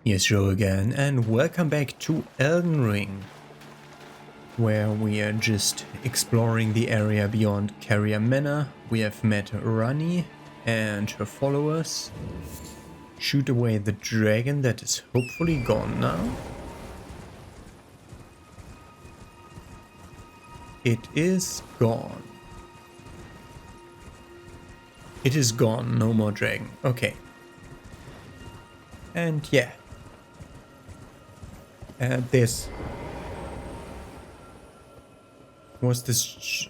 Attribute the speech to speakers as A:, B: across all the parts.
A: Here's Joe again, and welcome back to Elden Ring, where we are just exploring the area beyond Carrier Manor. We have met Rani and her followers. Shoot away the dragon that is hopefully gone now. It is gone. It is gone, no more dragon. Okay. And yeah. This was this.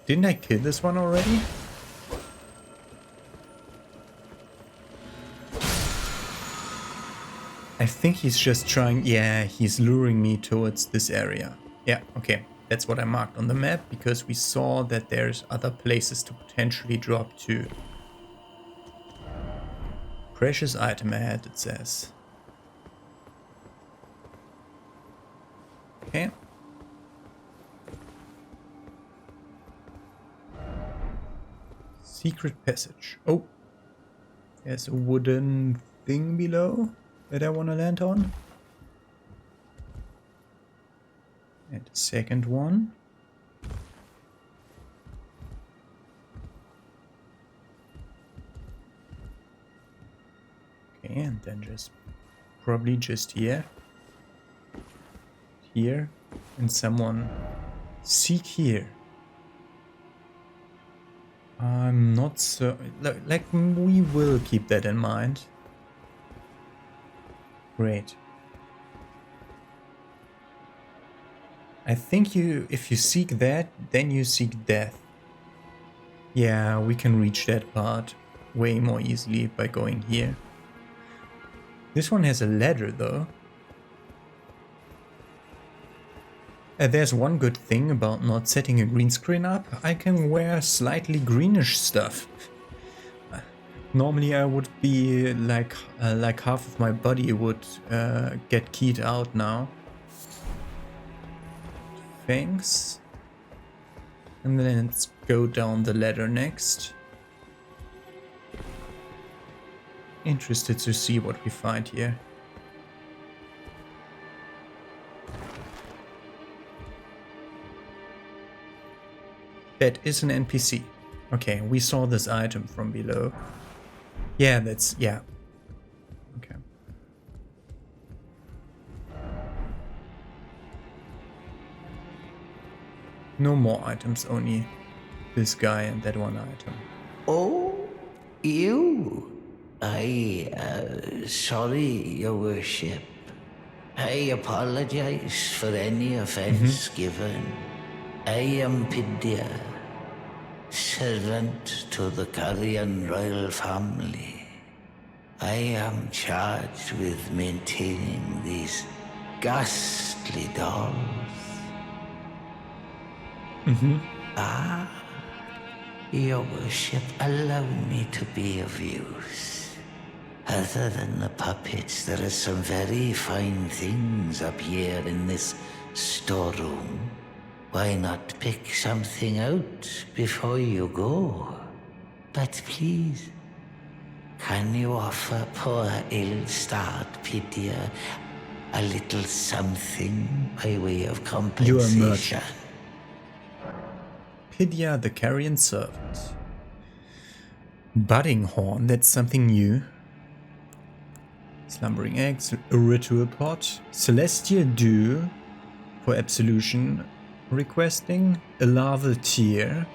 A: Didn't I kill this one already? I think he's just trying. Yeah, he's luring me towards this area. Yeah, okay. That's what I marked on the map because we saw that there's other places to potentially drop to. Precious item ahead, it says. Okay. Secret passage. Oh, there's a wooden thing below that I want to land on. And a second one. Okay, and then probably just here. Here, and someone seek here. I'm not so like we will keep that in mind. Great. I think if you seek that, then you seek death. Yeah, we can reach that part way more easily by going here. This one has a ladder though. There's one good thing about not setting a green screen up. I can wear slightly greenish stuff. Normally I would be like half of my body would get keyed out now. Thanks. And then let's go down the ladder next. Interested to see what we find here. That is an NPC. Okay, we saw this item from below. Yeah, yeah. Okay. No more items, only this guy and that one item.
B: Oh, you? Sorry, Your Worship. I apologize for any offense given. I am Pidya, servant to the Carrion royal family. I am charged with maintaining these ghastly dolls. Your Worship, allow me to be of use. Other than the puppets, there are some very fine things up here in this storeroom. Why not pick something out before you go? But please, can you offer poor ill-starred Pidya a little something by way of compensation?
A: Pidya the Carrion Servant. Budding Horn, that's something new. Slumbering Eggs, a ritual pot. Celestial Dew for absolution. Requesting a larval tear.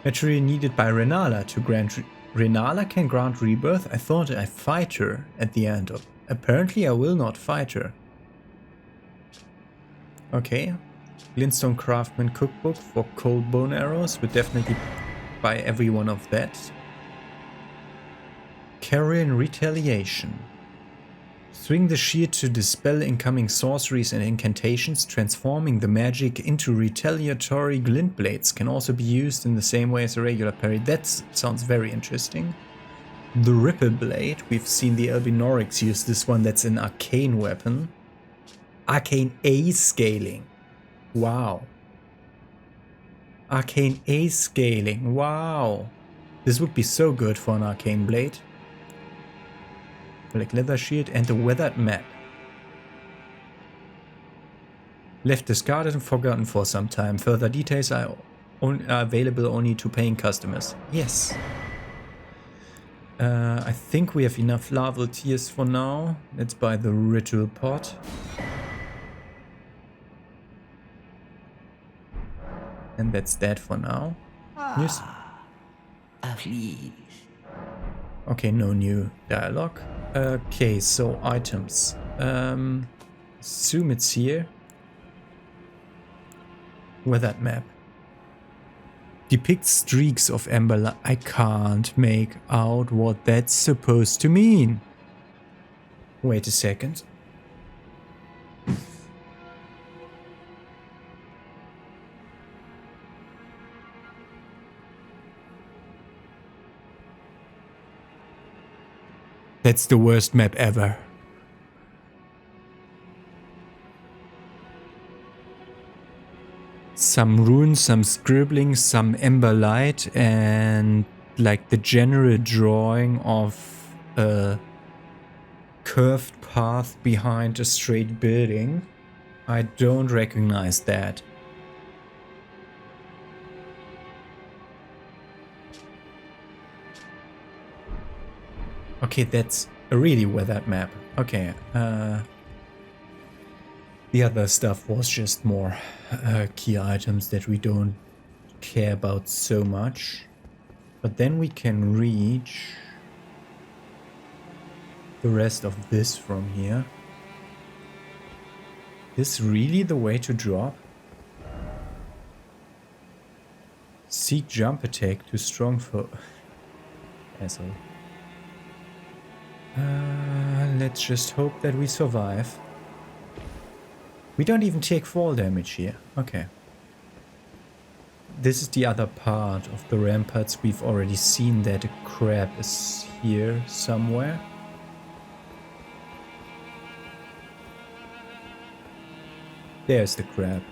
A: Material needed by Renala to grant. Renala can grant rebirth. I thought I fight her at the end of. Apparently, I will not fight her. Okay. Glintstone Craftsman Cookbook for cold bone arrows. Would definitely buy every one of that. Carrion Retaliation. Swing the shield to dispel incoming sorceries and incantations, transforming the magic into retaliatory glint blades. Can also be used in the same way as a regular parry. That sounds very interesting. The Ripple Blade. We've seen the Albinorics use this one. That's an arcane weapon. Arcane A scaling. Wow. Arcane A scaling. Wow. This would be so good for an arcane blade. Black leather shield and a weathered map. Left discarded and forgotten for some time. Further details are available only to paying customers. Yes. I think we have enough larval tears for now. Let's buy the ritual pot. And that's that for now. Yes.
B: Please.
A: Okay, no new dialogue. Okay, so items. Assume it's here. Weathered map. Depicts streaks of amber light. I can't make out what that's supposed to mean. Wait a second. That's the worst map ever. Some runes, some scribbling, some ember light, and like the general drawing of a curved path behind a straight building. I don't recognize that. Okay, that's a really weathered map. Okay, the other stuff was just more key items that we don't care about so much. But then we can reach the rest of this from here. Is really the way to drop? Seek jump attack too strong for... Asshole. Let's just hope that we survive. We don't even take fall damage here. Okay. This is the other part of the ramparts. We've already seen that a crab is here somewhere. There's the crab.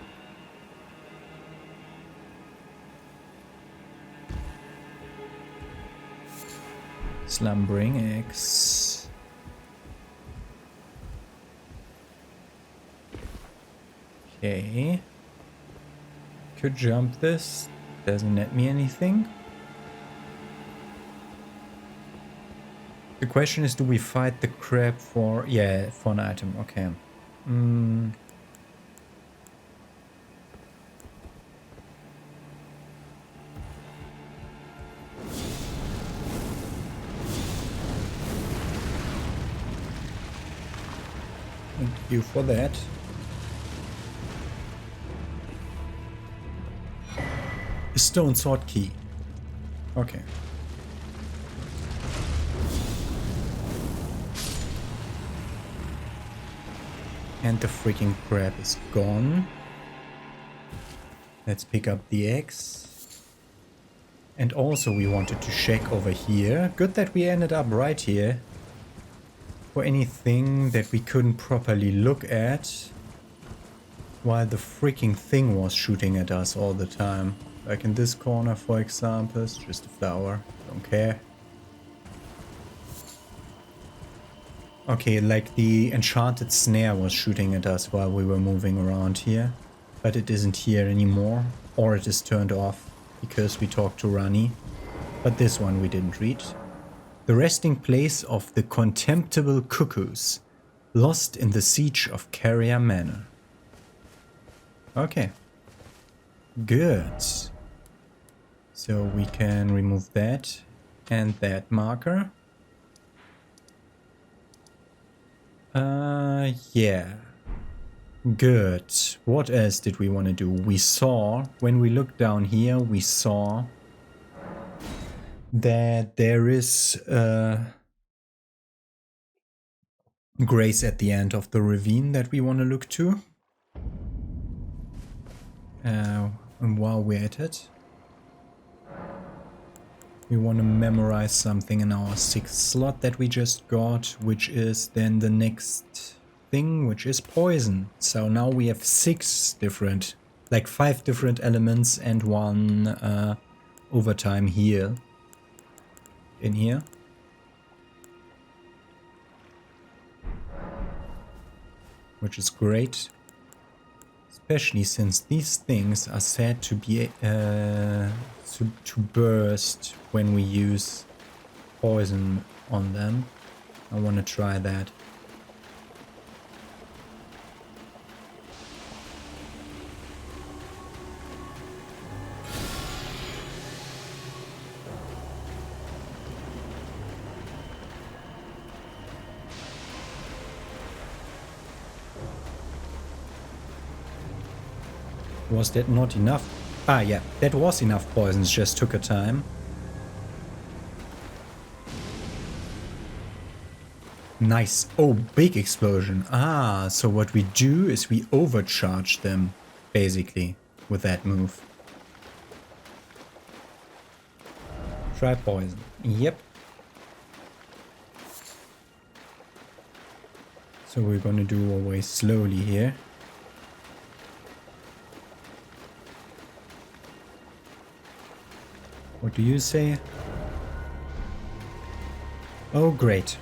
A: Slumbering eggs. Okay. Could jump this. Doesn't net me anything. The question is, do we fight the crab for... Yeah, for an item. Okay. Thank you for that. A stone sword key. Okay. And the freaking crab is gone. Let's pick up the eggs. And also we wanted to check over here. Good that we ended up right here. For anything that we couldn't properly look at. While the freaking thing was shooting at us all the time. Like in this corner, for example. It's just a flower. Don't care. Okay, like the enchanted snare was shooting at us while we were moving around here. But it isn't here anymore. Or it is turned off because we talked to Rani. But this one we didn't read. The resting place of the contemptible cuckoos. Lost in the siege of Carrier Manor. Okay. Good. So we can remove that and that marker. Yeah. Good. What else did we want to do? We saw, when we looked down here, we saw that there is grace at the end of the ravine that we want to look to. And while we're at it, we want to memorize something in our 6th slot that we just got, which is then the next thing, which is poison. So now we have 6 different, like 5 different elements and 1 overtime heal in here. which is great. Especially since these things are said to be to burst when we use poison on them. I want to try that. Was that not enough? Ah, yeah, that was enough poisons, just took a time. Nice. Oh, big explosion. Ah, so what we do is we overcharge them, basically, with that move. Try poison. Yep. So we're gonna do always slowly here. What do you say? Oh, great.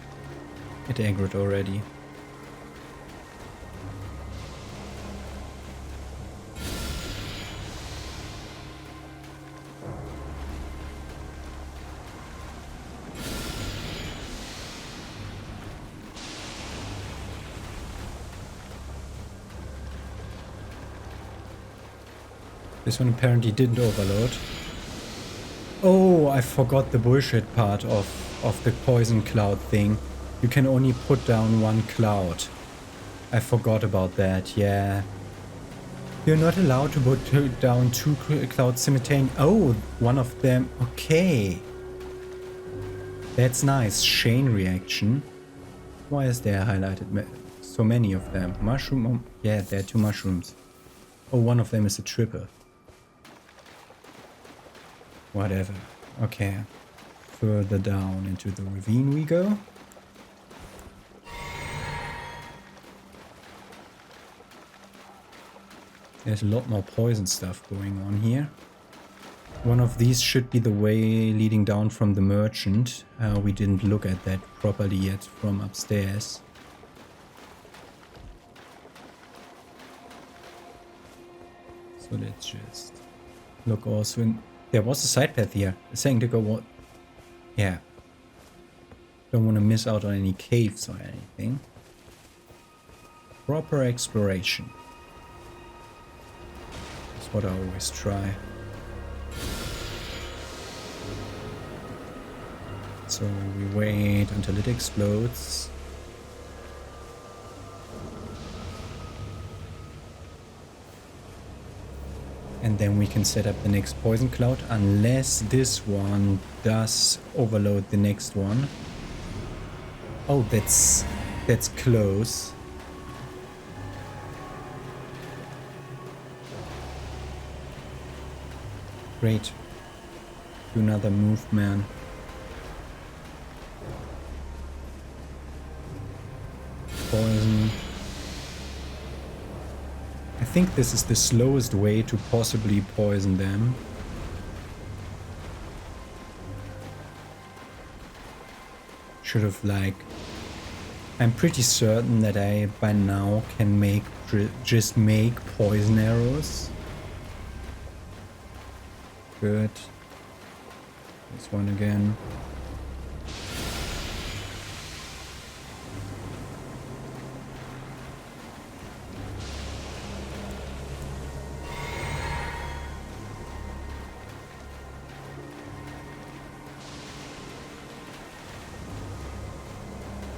A: It aggroed already. This one apparently didn't overload. Oh, I forgot the bullshit part of the poison cloud thing. You can only put down one cloud. I forgot about that, yeah. You're not allowed to put down two clouds simultaneously. Oh, one of them. Okay. That's nice. Chain reaction. Why is there highlighted so many of them? Mushroom? Yeah, there are two mushrooms. Oh, one of them is a triple. Whatever. Okay. Further down into the ravine we go. There's a lot more poison stuff going on here. One of these should be the way leading down from the merchant. We didn't look at that properly yet from upstairs. So let's just look also in... There was a side path here. Saying to go what? Yeah. Don't want to miss out on any caves or anything. Proper exploration. That's what I always try. So we wait until it explodes. And then we can set up the next poison cloud, unless this one does overload the next one. Oh, that's close. Great. Do another move, man. Poison. I think this is the slowest way to possibly poison them. Should have I'm pretty certain that I by now can just make poison arrows. Good. This one again.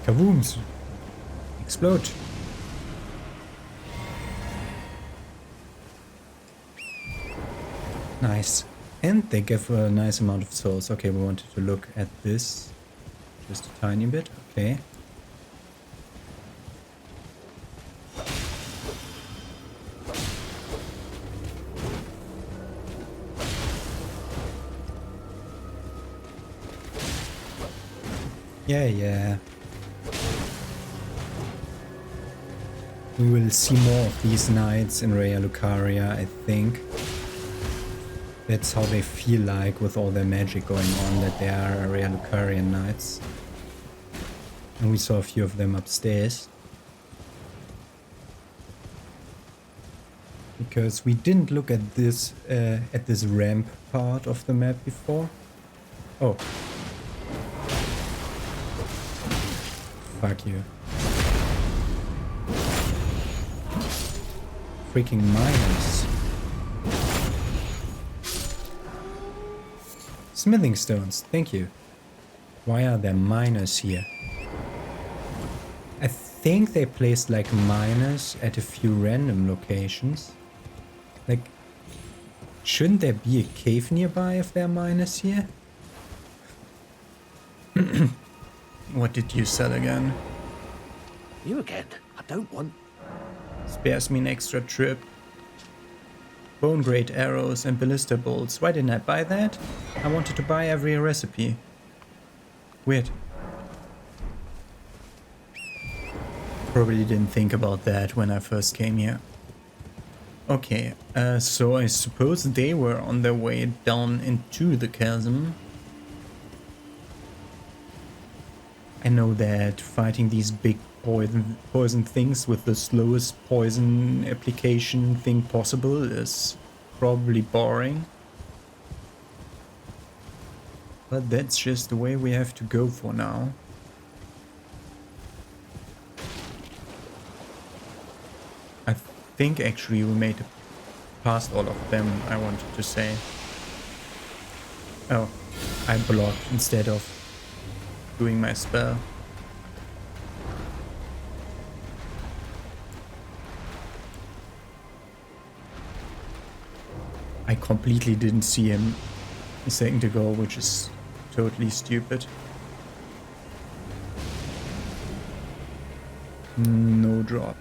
A: Kabooms! Explode! Nice. And they give a nice amount of souls. Okay, we wanted to look at this just a tiny bit. Okay. Yeah. We will see more of these knights in Raya Lucaria, I think. That's how they feel like with all their magic going on, that they are Raya Lucarian knights. And we saw a few of them upstairs. because we didn't look at this ramp part of the map before. Oh. Fuck you. Freaking miners. Smithing stones, thank you. Why are there miners here? I think they placed like miners at a few random locations. Like, shouldn't there be a cave nearby if there are miners here? What did you sell again?
C: You again? I don't want...
A: Spares me an extra trip. Bone grade arrows and ballista bolts. Why didn't I buy that? I wanted to buy every recipe. Weird. Probably didn't think about that when I first came here. Okay, so I suppose they were on their way down into the chasm. I know that fighting these big poison things with the slowest poison application thing possible is probably boring. But that's just the way we have to go for now. I think actually we made it past all of them, I wanted to say. Oh, I blocked instead of doing my spell. I completely didn't see him a second ago, which is totally stupid. No drop.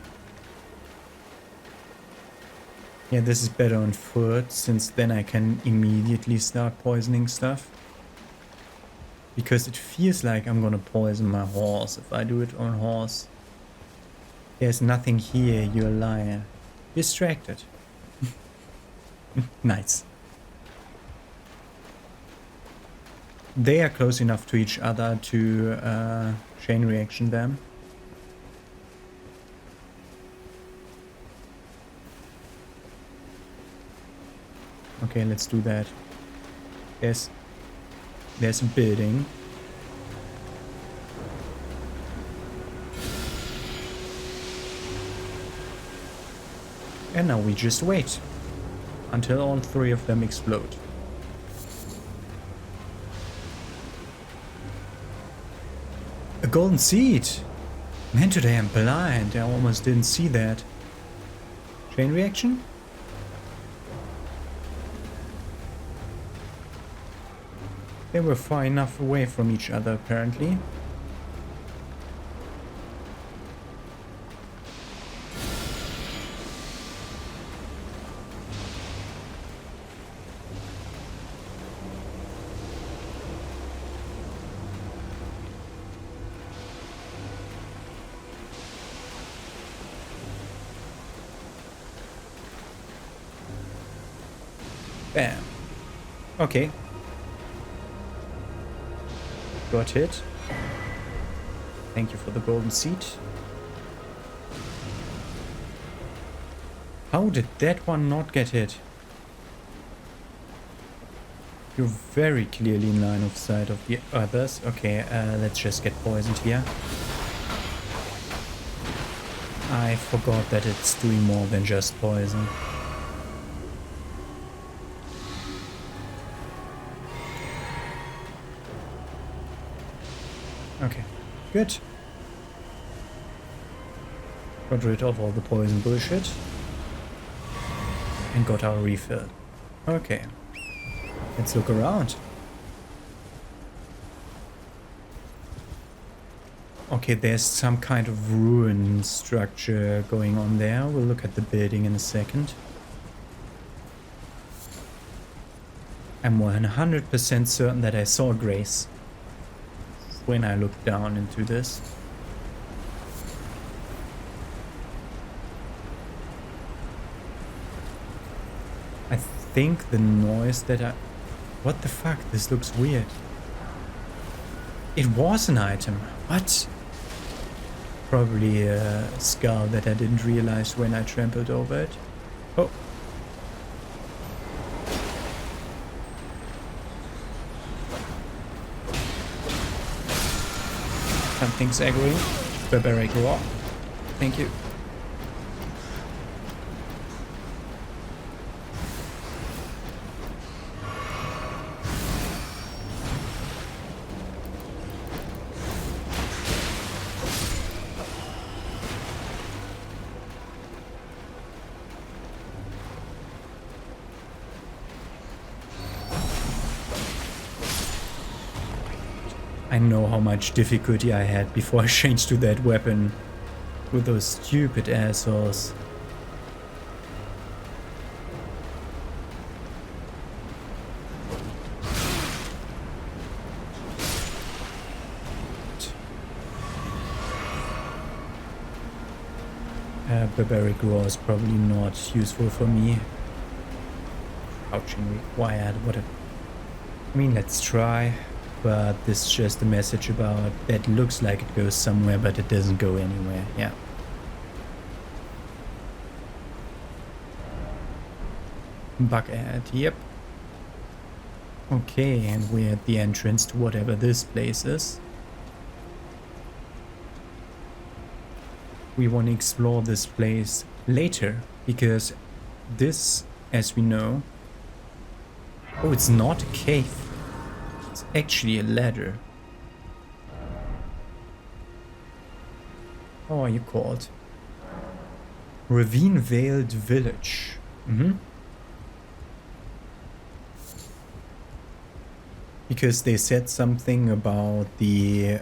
A: Yeah, this is better on foot, since then I can immediately start poisoning stuff. Because it feels like I'm gonna poison my horse if I do it on horse. There's nothing here, you're a liar. Distracted. Nice. They are close enough to each other to chain reaction them. Okay, let's do that. There's a building. And now we just wait until all three of them explode. A golden seed! Man, today I'm blind. I almost didn't see that. Chain reaction? They were far enough away from each other, apparently. Bam. Okay. Got hit. Thank you for the golden seed. How did that one not get hit? You're very clearly in line of sight of the others. Okay, let's just get poisoned here. I forgot that it's doing more than just poison. Okay, good. Got rid of all the poison bullshit. And got our refill. Okay. Let's look around. Okay, there's some kind of ruin structure going on there. We'll look at the building in a second. I'm 100% certain that I saw Grace when I looked down into this. I think the noise that I... What the fuck? This looks weird. It was an item. What? Probably a skull that I didn't realize when I trampled over it. Oh, Something's aggroing. Barbaric Roar. Thank you. I know how much difficulty I had before I changed to that weapon with those stupid assholes. Barbaric Roar is probably not useful for me. Crouching required, whatever. I mean, let's try. But this is just a message about that looks like it goes somewhere, but it doesn't go anywhere. Yeah. Bug ad, yep. Okay, and we're at the entrance to whatever this place is. We want to explore this place later, because this, as we know... Oh, it's not a cave. It's actually a ladder. How are you called? Ravine Veiled Village. Because they said something about the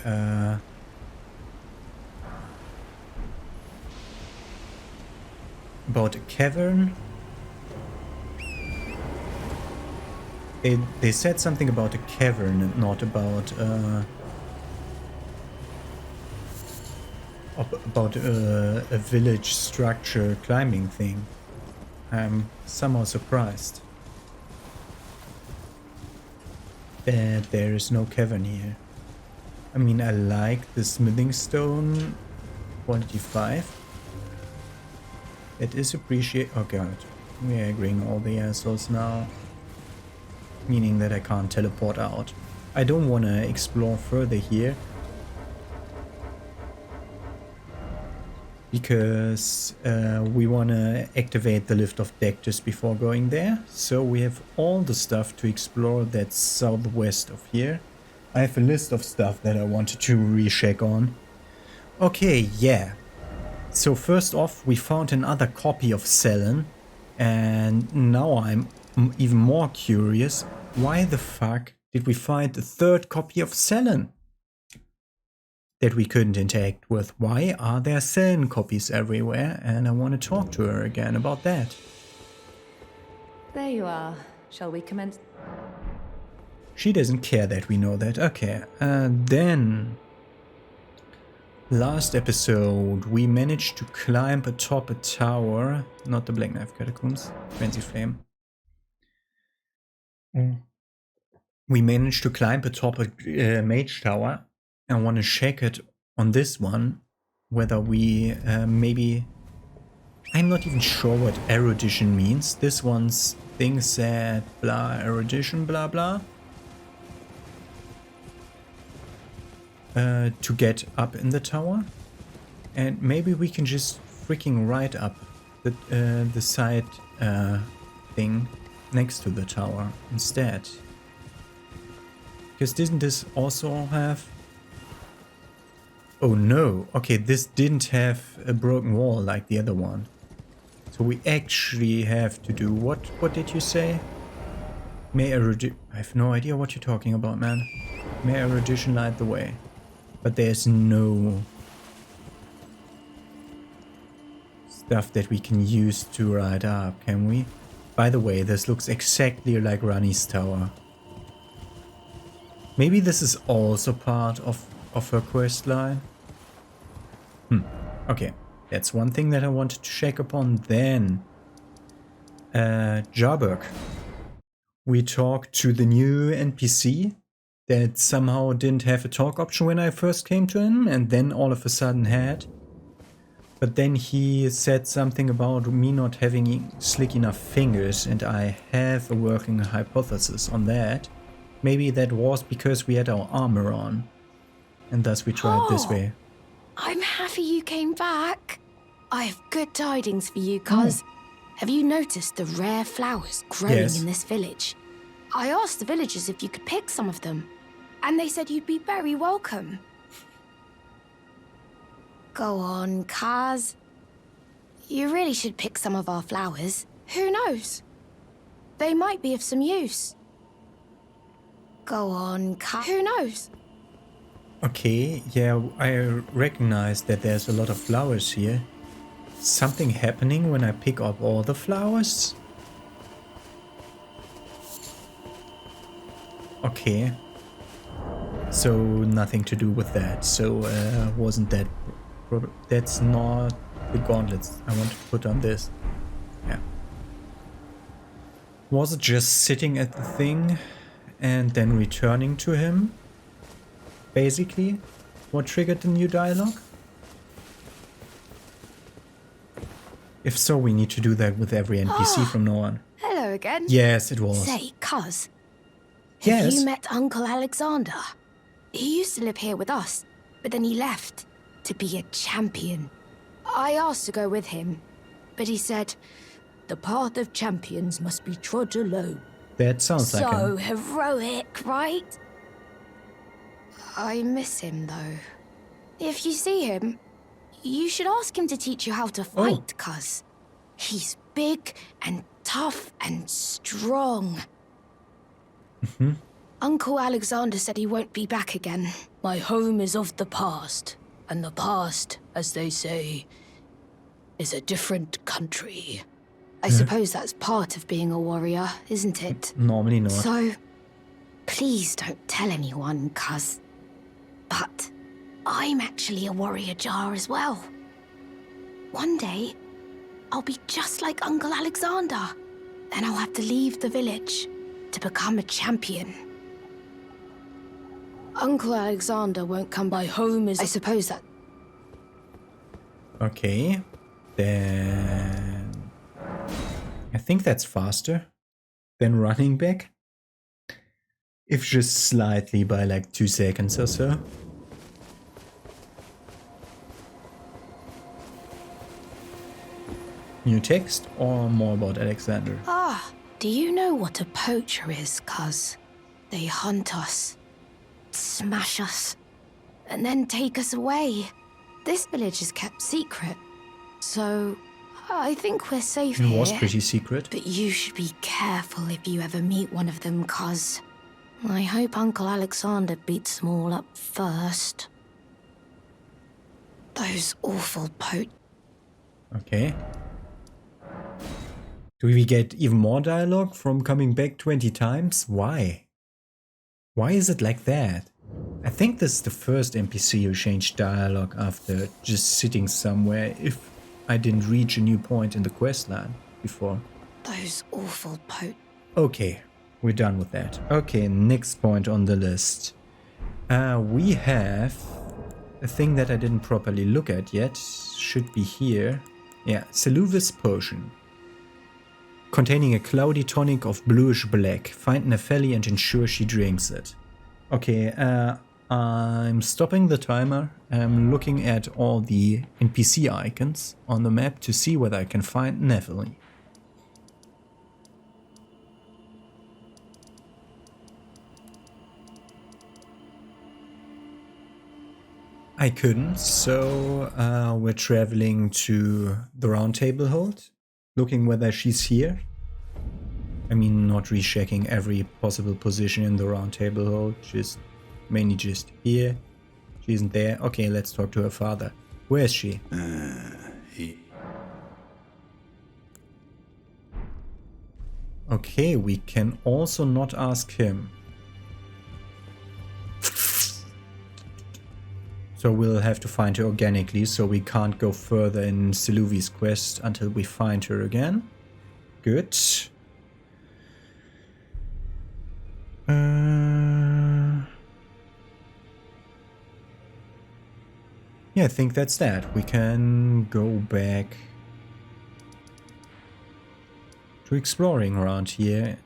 A: about a cavern. They said something about a cavern and not about a village structure climbing thing. I'm somehow surprised that there is no cavern here. I mean, I like the smithing stone quality 5. It is appreciated. Oh god, we're agreeing all the assholes now. Meaning that I can't teleport out. I don't want to explore further here. Because we want to activate the Lift of Dectus before going there. So we have all the stuff to explore that's southwest of here. I have a list of stuff that I wanted to recheck on. Okay, yeah. So first off, we found another copy of Selen. And now I'm even more curious. Why the fuck did we find a third copy of Selen that we couldn't interact with? Why are there Selen copies everywhere? And I want to talk to her again about that.
D: There you are. Shall we commence?
A: She doesn't care that we know that. Okay, then... Last episode, we managed to climb atop a tower. Not the Black Knife Catacombs. Frenzy Flame. We managed to climb atop a mage tower. I want to check it on this one. Whether we maybe... I'm not even sure what erudition means. This one's thing said blah, erudition, blah blah. To get up in the tower. And maybe we can just freaking ride up the side thing next to the tower instead. Because didn't this also have... Oh no, okay, this didn't have a broken wall like the other one. So we actually have to do... What did you say? May erudition... I have no idea what you're talking about, man. May erudition light the way. But there's no... stuff that we can use to ride up, can we? By the way, this looks exactly like Rani's tower. Maybe this is also part of her quest line. Okay, that's one thing that I wanted to check upon. Then, Jarberg. We talked to the new NPC that somehow didn't have a talk option when I first came to him, and then all of a sudden had. But then he said something about me not having slick enough fingers, and I have a working hypothesis on that. Maybe that was because we had our armor on. and thus we tried this way.
E: I'm happy you came back. I have good tidings for you, cuz. Have you noticed the rare flowers growing
A: Yes.
E: in this village? I asked the villagers if you could pick some of them, and they said you'd be very welcome. Go on, Kaz. You really should pick some of our flowers. Who knows? They might be of some use. Go on, Kaz. Who knows?
A: Okay, yeah, I recognize that there's a lot of flowers here. Something happening when I pick up all the flowers? Okay. So nothing to do with that. So wasn't that... That's not the gauntlets I want to put on this. Yeah. Was it just sitting at the thing and then returning to him? Basically, what triggered the new dialogue? If so, we need to do that with every NPC from now on.
E: Hello again.
A: Yes, it was.
E: Say, Cuz.
A: Yes.
E: Have you met Uncle Alexander? He used to live here with us, but then he left to be a champion. I asked to go with him, but he said, the path of champions must be trod alone.
A: That sounds like
E: So
A: him.
E: heroic, right? I miss him, though. If you see him, you should ask him to teach you how to fight, cuz. He's big and tough and strong. Uncle Alexander said he won't be back again. My home is of the past, and the past, as they say, is a different country. I suppose that's part of being a warrior, isn't it?
A: Normally not.
E: So, please don't tell anyone, cuz. But I'm actually a warrior jar as well. One day, I'll be just like Uncle Alexander. Then I'll have to leave the village to become a champion. Uncle Alexander won't come by home as I suppose that...
A: Okay. Then... I think that's faster than running back. If just slightly by like 2 seconds or so. New text or more about Alexander?
E: Ah, do you know what a poacher is, cuz? They hunt us, smash us, and then take us away. This village is kept secret, so I think we're safe
A: It
E: here.
A: was pretty secret.
E: But you should be careful if you ever meet one of them, cuz. I hope Uncle Alexander beats them all up first. Those awful
A: Okay. Do we get even more dialogue from coming back 20 times? Why? Why is it like that? I think this is the first NPC who changed dialogue after just sitting somewhere if I didn't reach a new point in the questline before.
E: Those awful
A: Okay, we're done with that. Okay, next point on the list. We have a thing that I didn't properly look at yet. Should be here. Yeah, Seluvis Potion. Containing a cloudy tonic of bluish black. Find Nepheli and ensure she drinks it. Okay, I'm stopping the timer. I'm looking at all the NPC icons on the map to see whether I can find Nepheli. I couldn't, so we're traveling to the Round Table Hold, looking whether she's here. I mean, not rechecking every possible position in the Round Table Hold, just mainly just here. She isn't there. Okay, let's talk to her father. Where is she? Okay, we can also not ask him. So we'll have to find her organically, so we can't go further in Seluvi's quest until we find her again. Good. Yeah, I think that's that. We can go back to exploring around here,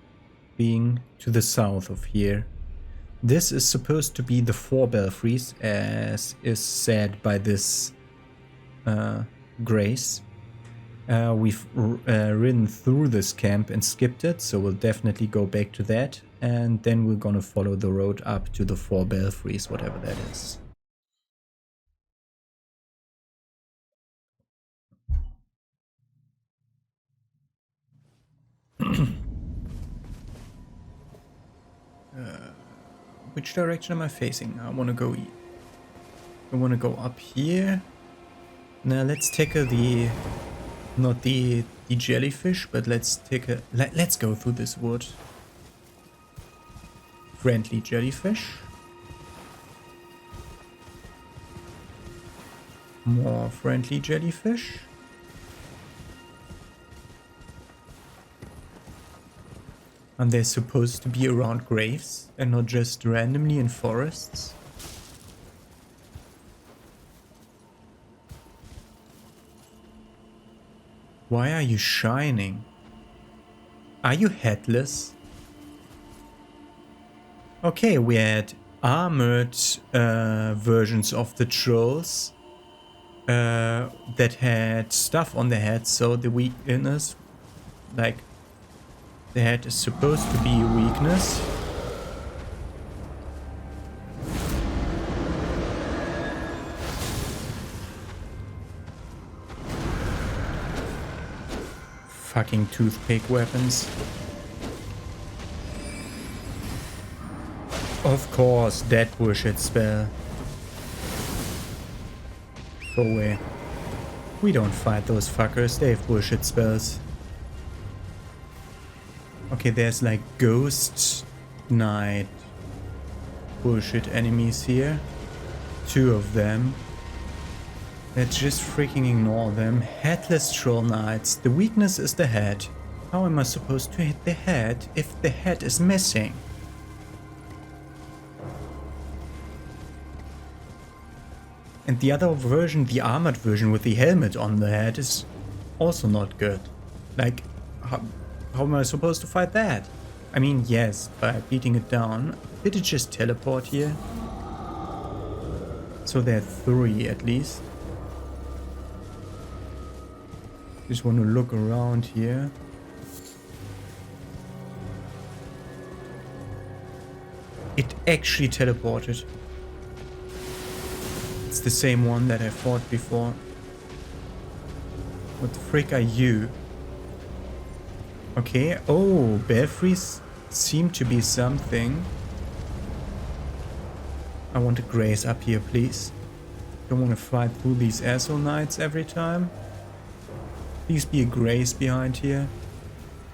A: being to the south of here. This is supposed to be the 4 Belfries, as is said by this Grace. We've ridden through this camp and skipped it, so we'll definitely go back to that. And then we're gonna follow the road up to the 4 Belfries, whatever that is. Which direction am I facing? I want to go. I want to go up here. Now let's tackle the, not the jellyfish, but let's take a. Let's go through this wood. Friendly jellyfish. More friendly jellyfish. And they're supposed to be around graves and not just randomly in forests. Why are you shining? Are you headless? Okay, we had armored versions of the trolls that had stuff on their heads, so the weakness, like, the head is supposed to be a weakness. Fucking toothpick weapons. Of course, that bullshit spell. Go away. We don't fight those fuckers, they have bullshit spells. Okay, there's like Ghost Knight bullshit enemies here. 2 of them. Let's just freaking ignore them. Headless Troll Knights. The weakness is the head. How am I supposed to hit the head if the head is missing? And the other version, the armored version with the helmet on the head, is also not good. Like, how am I supposed to fight that? I mean, yes, by beating it down. Did it just teleport here? So there are 3 at least. Just want to look around here. It actually teleported. It's the same one that I fought before. What the frick are you? Okay, oh, Belfries seem to be something. I want to graze up here, please. Don't want to fight through these asshole knights every time. Please be a graze behind here.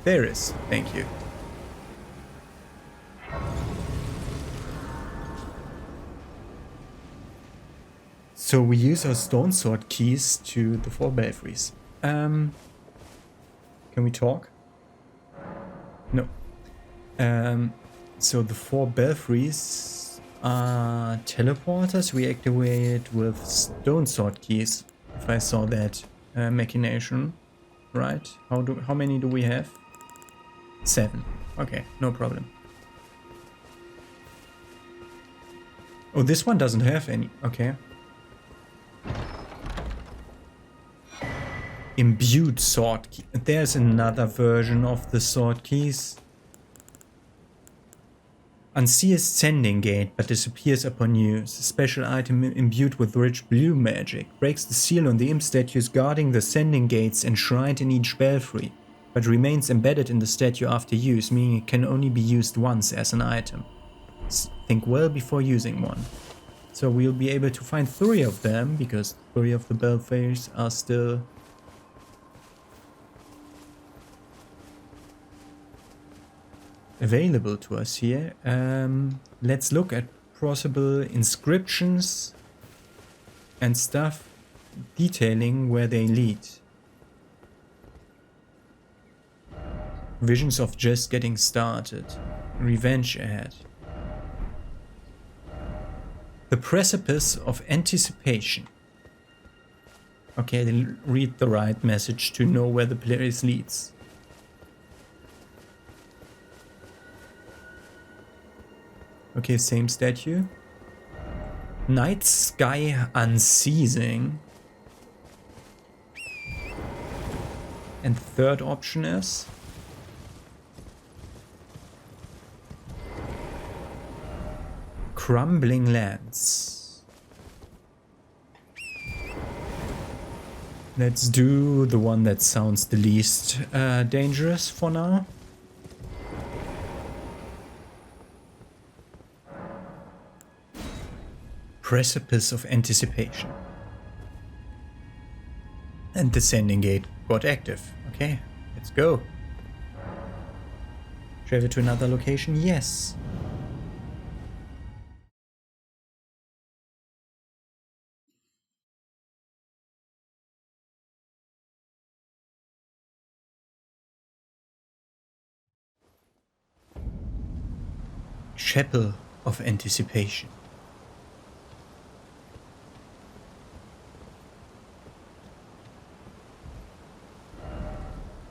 A: There is, thank you. So we use our stone sword keys to the 4 Belfries. Can we talk? No. So the 4 Belfries are teleporters we activate with stone sword keys. If I saw that machination right. How many do we have? 7. Okay, no problem. Oh, this one doesn't have any. Okay. Imbued sword key. There's another version of the sword keys. Unseals Sending Gate, but disappears upon use. A special item imbued with rich blue magic. Breaks the seal on the imp statues guarding the sending gates enshrined in each belfry, but remains embedded in the statue after use, meaning it can only be used once as an item. Think well before using one. So we'll be able to find 3 of them, because 3 of the belfries are still available to us here. Let's look at possible inscriptions and stuff detailing where they lead. Visions of just getting started. Revenge ahead. The precipice of anticipation. Okay, then read the right message to know where the place leads. Okay, same statue. Night sky unceasing. And third option is crumbling lands. Let's do the one that sounds the least dangerous for now. Precipice of Anticipation. And Descending Gate got active. Okay, let's go. Travel to another location? Yes. Chapel of Anticipation.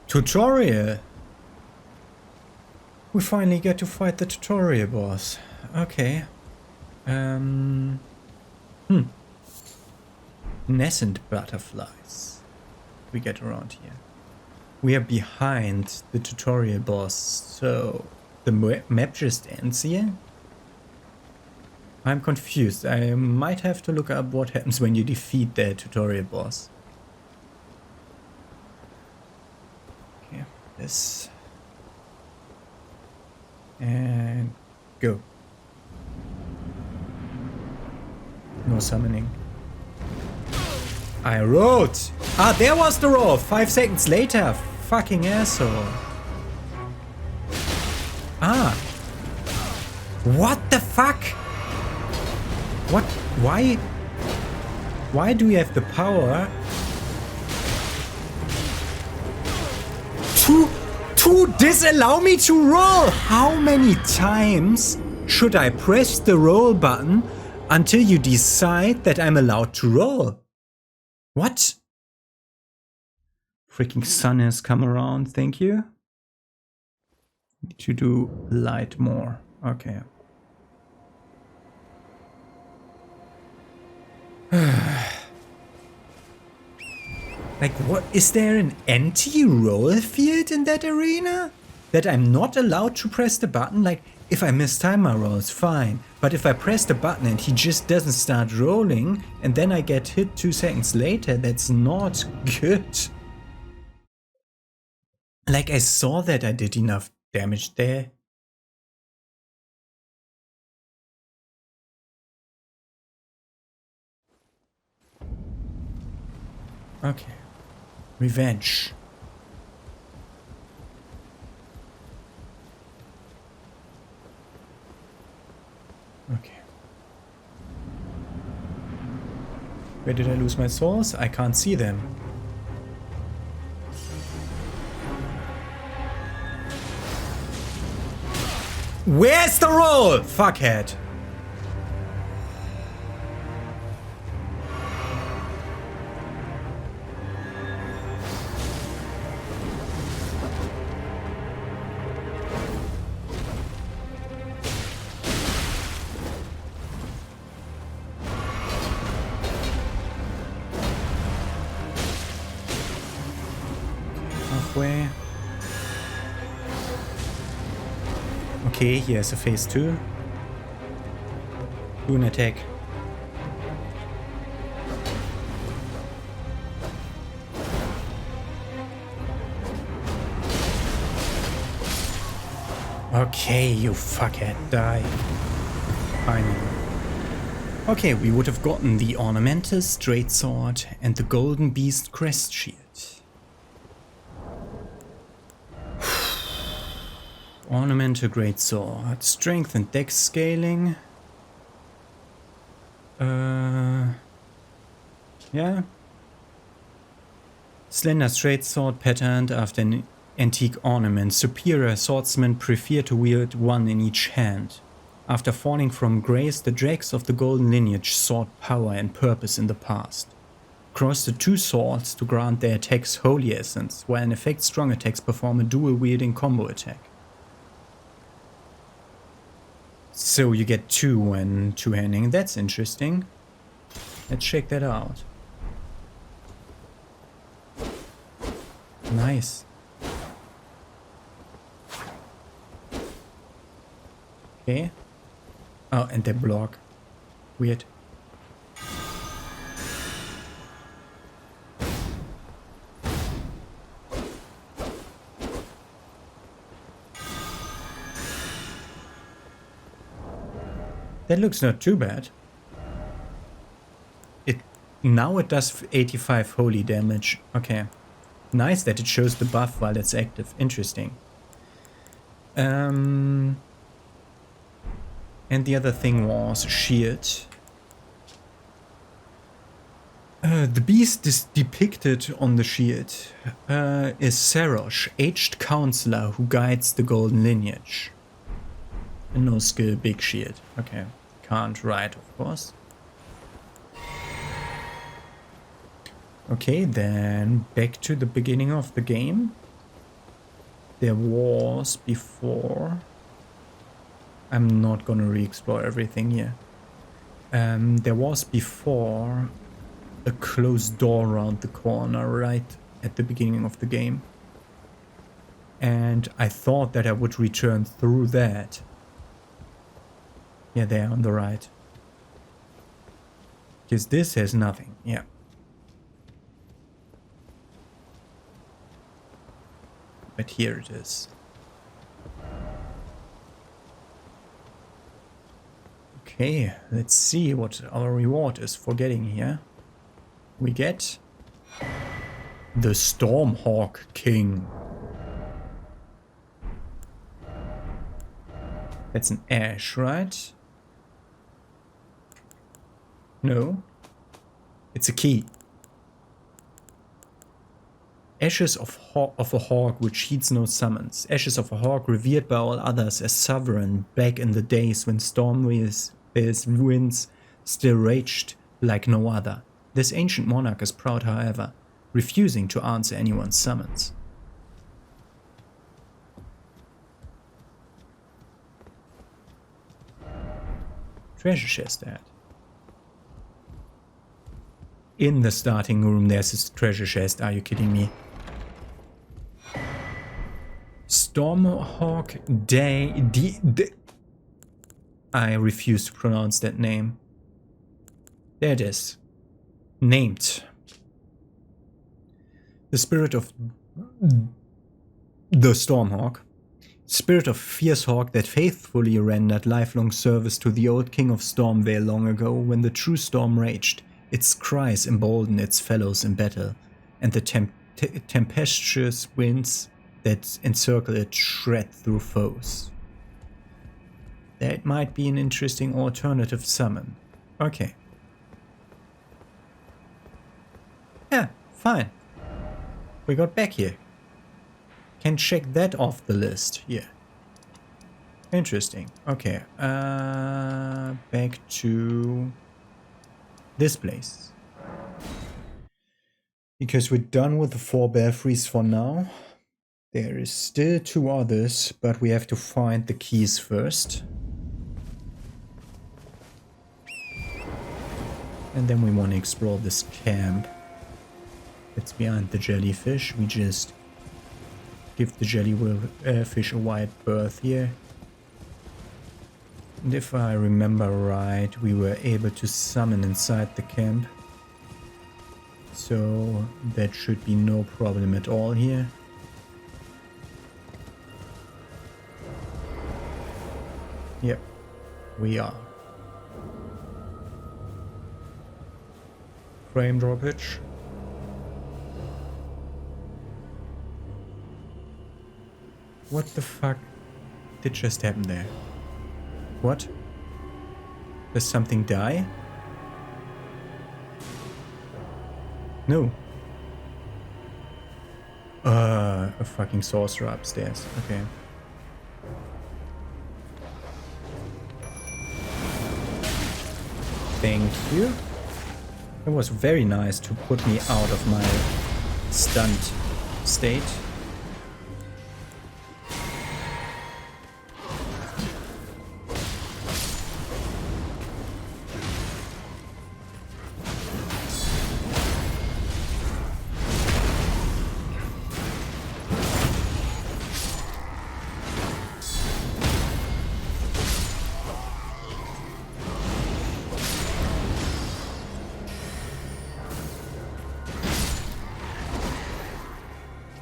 A: Tutorial. We finally get to fight the tutorial boss. Okay. Nascent butterflies. We get around here. We are behind the tutorial boss, so the map just ends here? I'm confused. I might have to look up what happens when you defeat the tutorial boss. Okay, this. And go. No summoning. I wrote! Ah, there was the roll! 5 seconds later! Fucking asshole. Ah. What the fuck? What? Why? Why do you have the power to disallow me to roll? How many times should I press the roll button until you decide that I'm allowed to roll? What? Freaking sun has come around, thank you. Need to do light more. Okay. Like, what? Is there an anti-roll field in that arena? That I'm not allowed to press the button? Like, if I mistime my rolls, fine. But if I press the button and he just doesn't start rolling, and then I get hit 2 seconds later, that's not good. Like, I saw that I did enough damage there. Okay. Revenge. Okay. Where did I lose my souls? I can't see them. Where's the roll? Fuckhead. Halfway. Okay, he has a phase 2. Do an attack. Okay, you fuckhead, die. Finally. Okay, we would have gotten the Ornamental Straight Sword and the Golden Beast Crest Shield. Ornamental Great Sword. Strength and dex scaling. Yeah. Slender straight sword patterned after an antique ornament. Superior swordsmen prefer to wield one in each hand. After falling from grace, the dregs of the golden lineage sought power and purpose in the past. Cross the 2 swords to grant their attacks holy essence, while in effect strong attacks perform a dual wielding combo attack. So you get 2 when two-handing. That's interesting. Let's check that out. Nice. Okay. Oh, and they block. Weird. That looks not too bad. Now it does 85 holy damage. Okay. Nice that it shows the buff while it's active. Interesting. And the other thing was shield. The beast is depicted on the shield is Sarosh, aged counselor who guides the golden lineage. And no skill, big shield. Okay. Can't write, of course. Okay, then back to the beginning of the game. There was before... I'm not gonna re-explore everything here. There was before a closed door around the corner right at the beginning of the game. And I thought that I would return through that. Yeah, there on the right. Because this has nothing, yeah. But here it is. Okay, let's see what our reward is for getting here. We get the Stormhawk King. That's an ash, right? No. It's a key. Ashes of a hawk which heeds no summons. Ashes of a hawk revered by all others as sovereign back in the days when Stormwind's winds still raged like no other. This ancient monarch is proud, however, refusing to answer anyone's summons. Treasure chest that. In the starting room there's this treasure chest, are you kidding me? Stormhawk I refuse to pronounce that name. There it is. Named. The spirit of the Stormhawk. Spirit of fierce hawk that faithfully rendered lifelong service to the old king of Stormvale long ago when the true storm raged. Its cries emboldened its fellows in battle, and the tempestuous winds that encircle it shred through foes. That might be an interesting alternative summon. Okay. Yeah, fine. We got back here. Can check that off the list. Yeah. Interesting. Okay. Back to this place. Because we're done with the 4 Belfries for now. There is still 2 others, but we have to find the keys first. And then we want to explore this camp. It's behind the jellyfish. We just give the jellyfish a wide berth here. And if I remember right, we were able to summon inside the camp. So that should be no problem at all here. Yep, we are. Frame droppage. What the fuck did just happen there? What? Does something die? No. A fucking sorcerer upstairs. Okay. Thank you. It was very nice to put me out of my stunned state.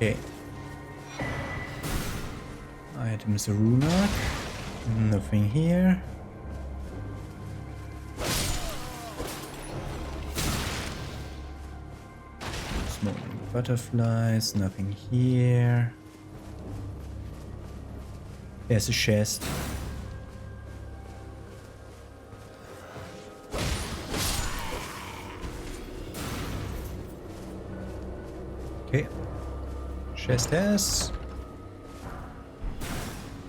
A: Okay. Items Runak. Nothing here. Smoking butterflies. Nothing here. There's a chest. Okay. Chest has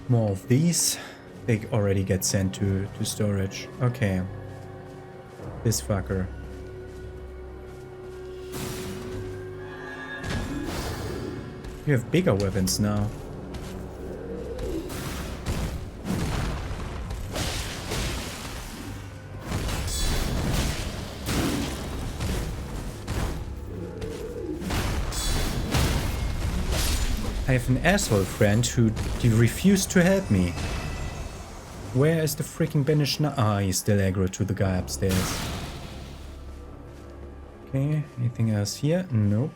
A: more of these. They already get sent to storage. Okay. This fucker. You have bigger weapons now. I have an asshole friend who refused to help me. Where is the freaking bandage now? Ah, he's still aggro to the guy upstairs. Okay, anything else here? Nope.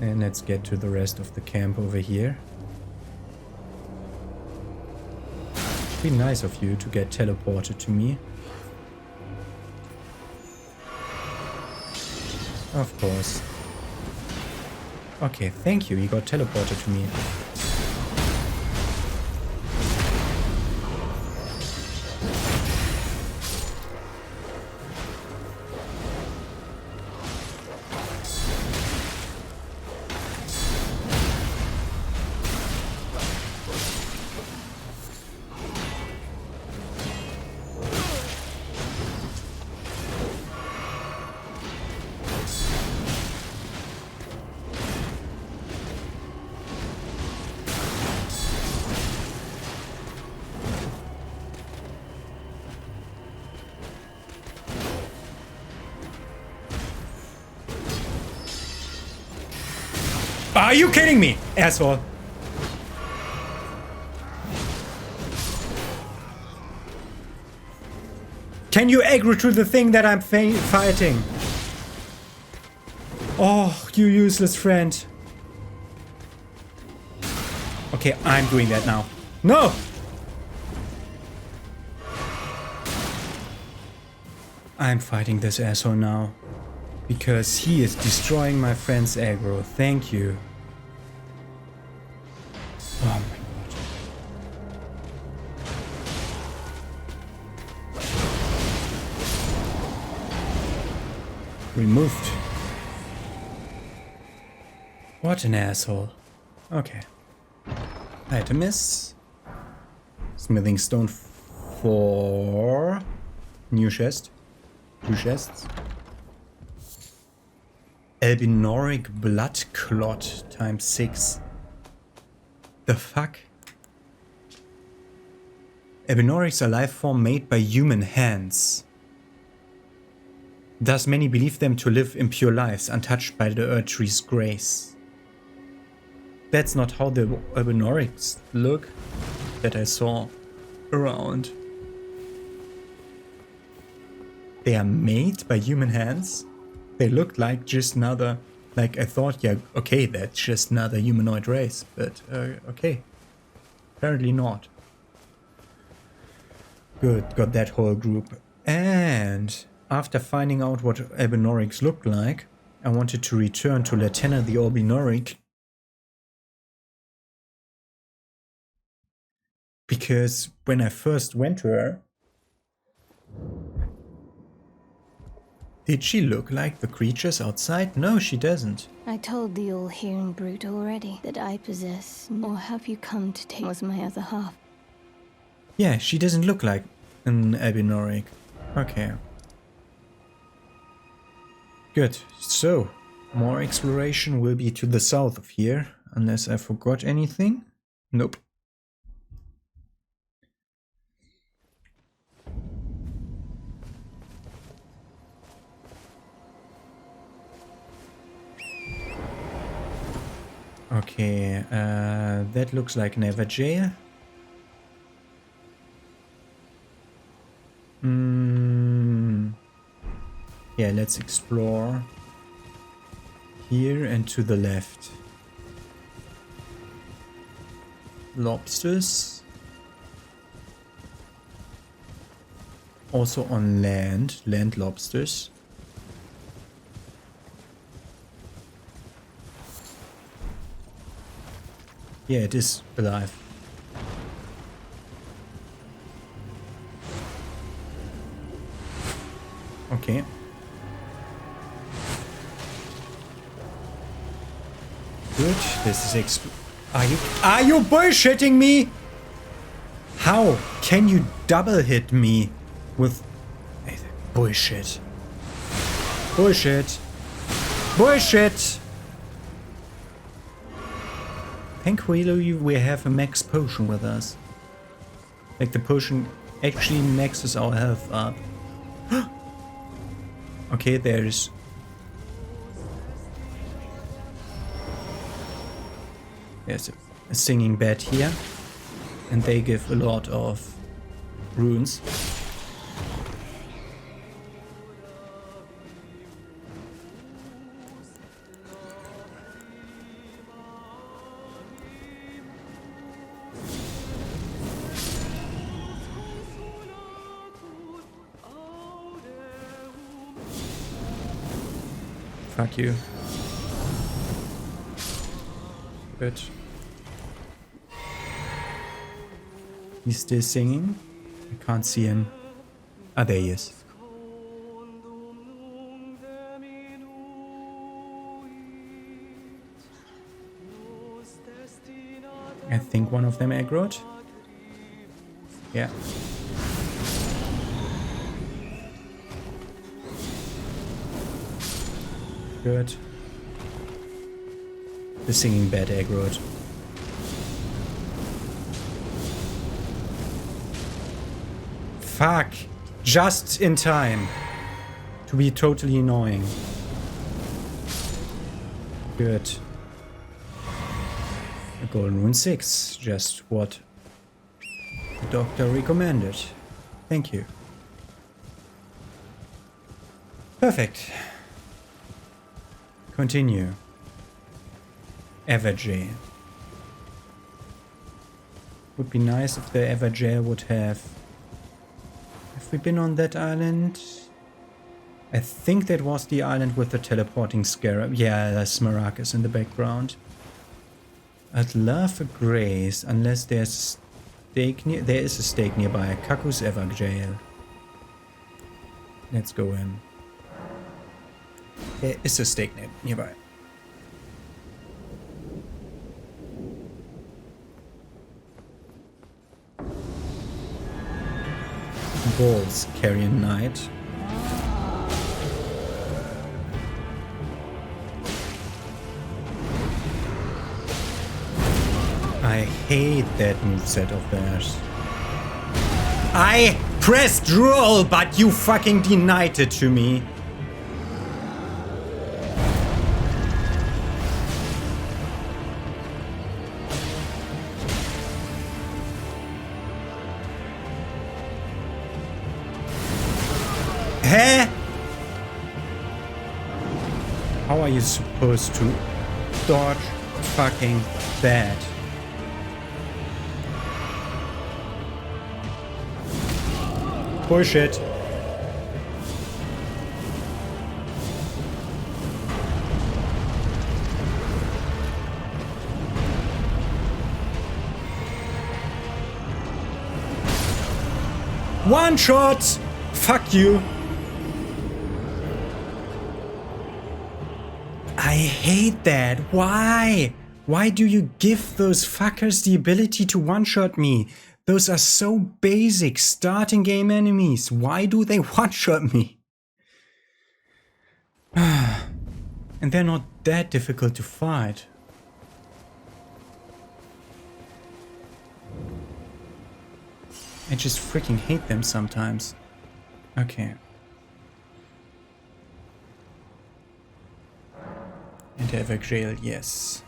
A: And let's get to the rest of the camp over here. It'd be nice of you to get teleported to me. Of course. Okay, thank you, you got teleported to me. Are you kidding me, asshole? Can you aggro to the thing that I'm fighting? Oh, you useless friend. Okay, I'm doing that now. No! I'm fighting this asshole now. Because he is destroying my friend's aggro. Thank you. Oh my god. Removed. What an asshole. Okay. Item is smithing stone 4. New chest. 2 chests. Albinoric blood clot times 6. The fuck? Albinorics are life form made by human hands. Thus many believe them to live impure lives, untouched by the Earth Tree's grace. That's not how the Albinorics look that I saw around. They are made by human hands? They look like just another, like I thought, yeah, okay, that's just another humanoid race, but okay. Apparently not. Good, got that whole group. And after finding out what Albinorics looked like, I wanted to return to Latenna the Albinoric. Because when I first went to her, did she look like the creatures outside? No, she doesn't.
E: I told the all-hearing brute already that I possess, or have you come to take was my other half.
A: Yeah, she doesn't look like an Albinoric. Okay. Good. So, more exploration will be to the south of here, unless I forgot anything. Nope. Okay, that looks like Never Jail. Yeah, let's explore Here and to the left. Lobsters. Also on land. Land lobsters. Yeah, it is alive. Okay. Good. This is Are you bullshitting me? How can you double hit me with bullshit? Bullshit. Bullshit. Thankfully we have a max potion with us. Like the potion actually maxes our health up. Okay, there's a singing bat here, and they give a lot of runes. Fuck you. Good. He's still singing. I can't see him. Ah, there he is. I think one of them aggroed. Yeah. Good. The singing bat aggroed. Fuck! Just in time to be totally annoying. Good. A golden rune 6. Just what the doctor recommended. Thank you. Perfect. Continue. Everjail. Would be nice if the Everjail would have... Have we been on that island? I think that was the island with the teleporting scarab. Yeah, there's Maracas in the background. I'd love a grace, unless there's a stake near... There is a stake nearby. Kaku's Everjail. Let's go in. There is a stake nearby. Balls, Carrion Knight. I hate that moveset of theirs. I pressed roll, but you fucking denied it to me. Hä? How are you supposed to dodge fucking that? Bullshit. One shot! Fuck you! I hate that. Why? Why do you give those fuckers the ability to one-shot me? Those are so basic starting game enemies. Why do they one-shot me? And they're not that difficult to fight. I just freaking hate them sometimes. Okay. And Everjail, yes.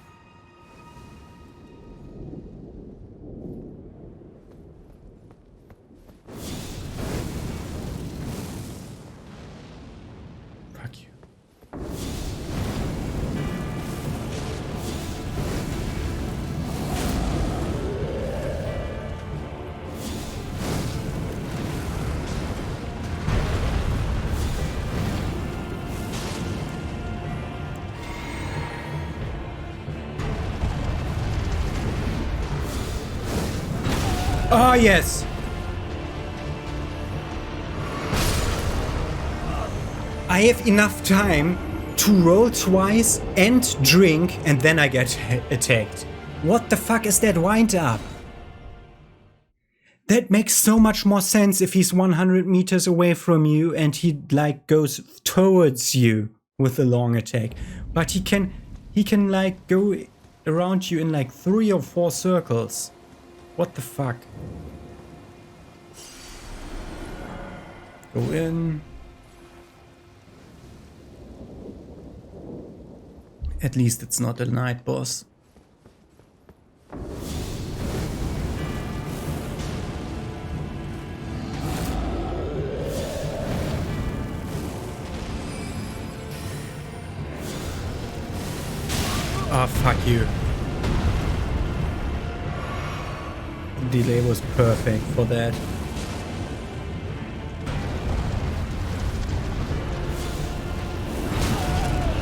A: Fuck you. Oh, yes. I have enough time to roll twice and drink, and then I get attacked. What the fuck is that wind up? That makes so much more sense if he's 100 meters away from you and he like goes towards you with a long attack. But he can like go around you in like 3 or 4 circles. What the fuck? Go in. At least it's not a night boss. Oh, fuck you. The delay was perfect for that.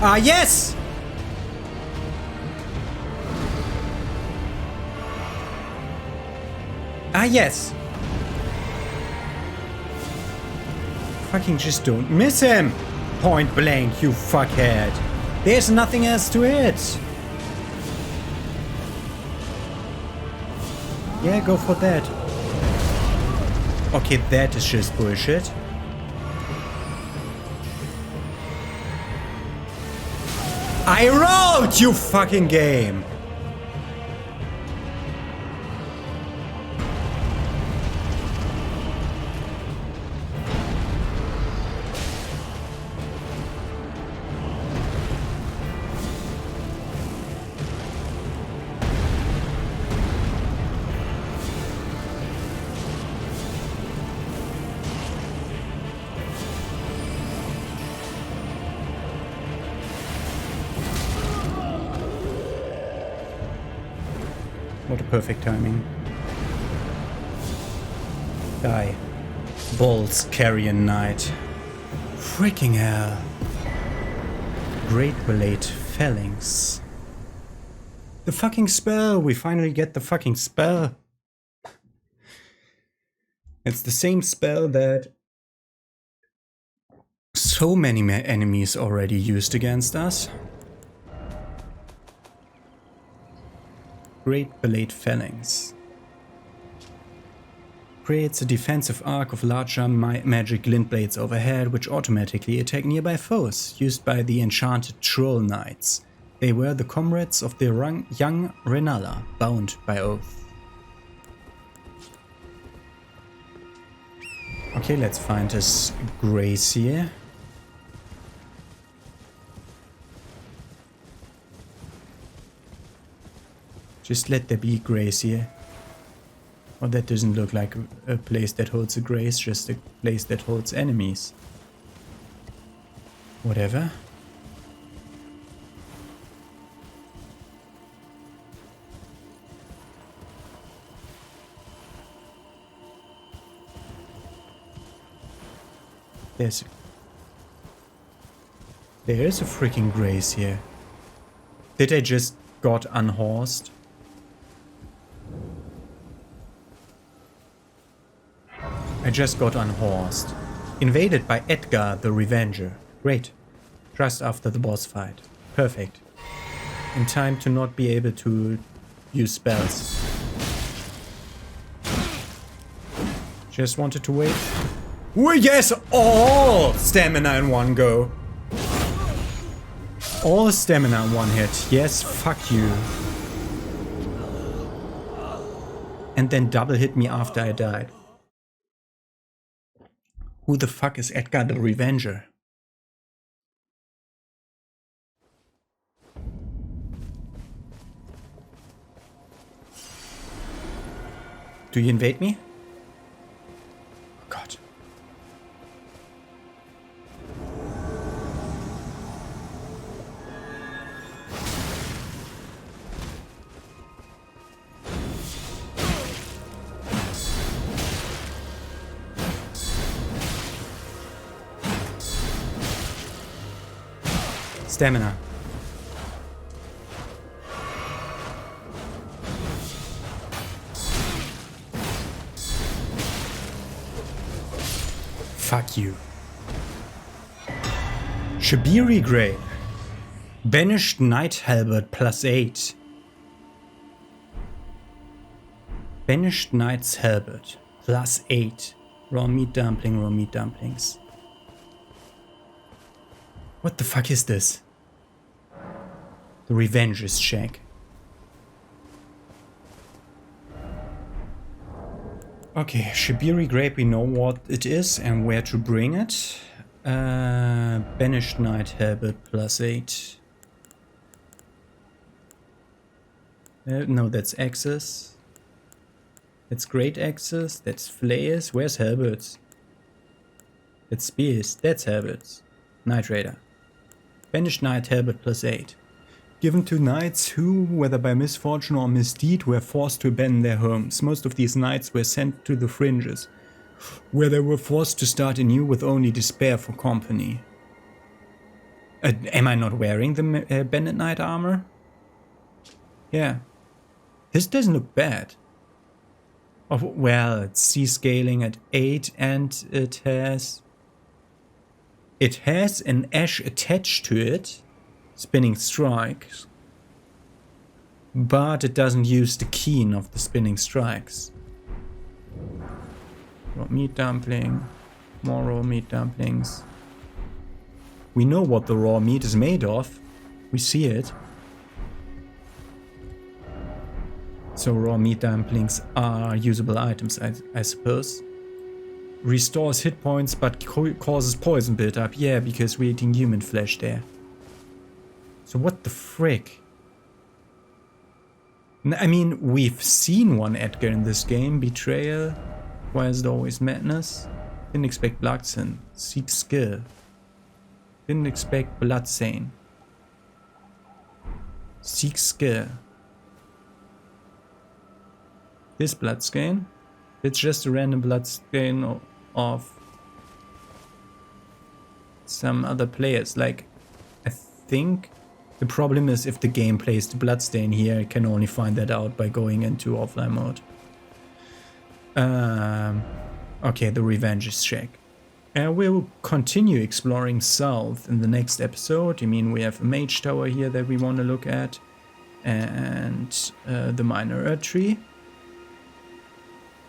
A: Ah, yes! Ah, yes! Fucking just don't miss him! Point blank, you fuckhead! There's nothing else to it! Yeah, go for that. Okay, that is just bullshit. I rolled, you fucking game! What a perfect timing. Die. Bolts carrion knight. Freaking hell. Great Blade Phalanx. The fucking spell! We finally get the fucking spell. It's the same spell that so many enemies already used against us. Great Blade Phalanx. Creates a defensive arc of larger magic glint blades overhead which automatically attack nearby foes, used by the enchanted troll knights. They were the comrades of the young Renala, bound by oath. Okay, let's find us Grace here. Just let there be Grace here. Or that doesn't look like a place that holds a Grace, just a place that holds enemies. Whatever. There is a freaking Grace here. Did I just got unhorsed? I just got unhorsed. Invaded by Edgar the Revenger. Great. Just after the boss fight. Perfect. In time to not be able to use spells. Just wanted to wait. Oh yes! All stamina in one go. All stamina in one hit. Yes, fuck you. And then double hit me after I died. Who the fuck is Edgar the Revenger? Do you invade me? Oh God. Stamina. Fuck you. Shabiri Grape. Banished Knight Halberd +8. Banished Knight's Halberd +8. Raw meat dumpling, raw meat dumplings. What the fuck is this? The Revenge's check. Okay, Shabiri Grape, we know what it is and where to bring it. Banished Knight Halberd +8. No, that's Axis. That's Great Axis. That's Flayers. Where's Halberds? That's Spears. That's Halberds. Knight Raider. Banished Knight Halberd +8. Given to knights who, whether by misfortune or misdeed, were forced to abandon their homes. Most of these knights were sent to the fringes, where they were forced to start anew with only despair for company. Am I not wearing the Bandit Knight armor? Yeah. This doesn't look bad. Oh, well, it's C-scaling at 8 and it has an ash attached to it. Spinning strikes, but it doesn't use the keen of the spinning strikes. Raw meat dumpling, more raw meat dumplings. We know what the raw meat is made of. We see it. So raw meat dumplings are usable items, I suppose. Restores hit points but causes poison build-up. Yeah, because we're eating human flesh there. So what the frick? I mean, we've seen one Edgar in this game. Betrayal. Why is it always madness? Didn't expect Bloodsin. Seek skill. Didn't expect Bloodstain. Seek skill. This Bloodstain. It's just a random Bloodstain of some other players. Like, I think... The problem is if the game plays the bloodstain here, I can only find that out by going into offline mode. Okay, the Revenge's check. We'll continue exploring south in the next episode. I mean, we have a mage tower here that we want to look at. And the minor earth tree.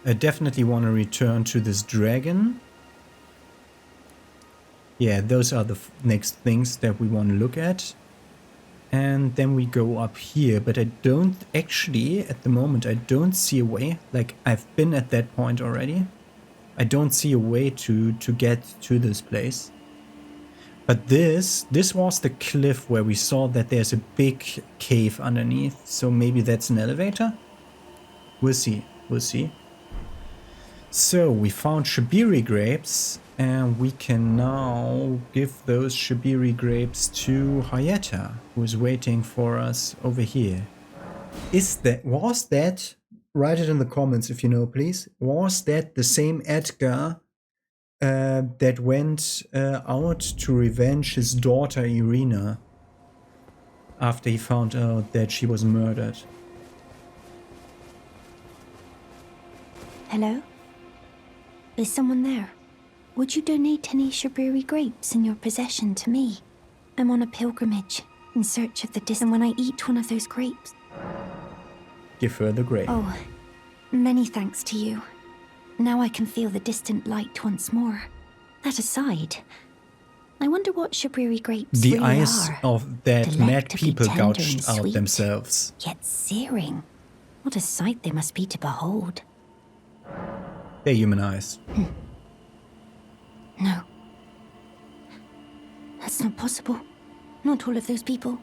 A: I definitely want to return to this dragon. Yeah, those are the next things that we want to look at. And then we go up here, but I don't actually, at the moment, I don't see a way. Like, I've been at that point already. I don't see a way to get to this place. But this was the cliff where we saw that there's a big cave underneath. So maybe that's an elevator? We'll see, we'll see. So, we found Shabiri grapes. And we can now give those Shabiri grapes to Hayata, who is waiting for us over here. Was that, write it in the comments if you know please, was that the same Edgar that went out to revenge his daughter Irina after he found out that she was murdered?
E: Hello? Is someone there? Would you donate any Shabiri grapes in your possession to me? I'm on a pilgrimage in search of the and when I eat one of those grapes...
A: Give her the grape.
E: Oh, many thanks to you. Now I can feel the distant light once more. That aside, I wonder what Shabiri grapes
A: the
E: really
A: eyes
E: are.
A: of that mad people
E: tender
A: gouged
E: and
A: out
E: sweet,
A: themselves.
E: Yet searing. What a sight they must be to behold.
A: They're human eyes.
E: No. That's not possible. Not all of those people.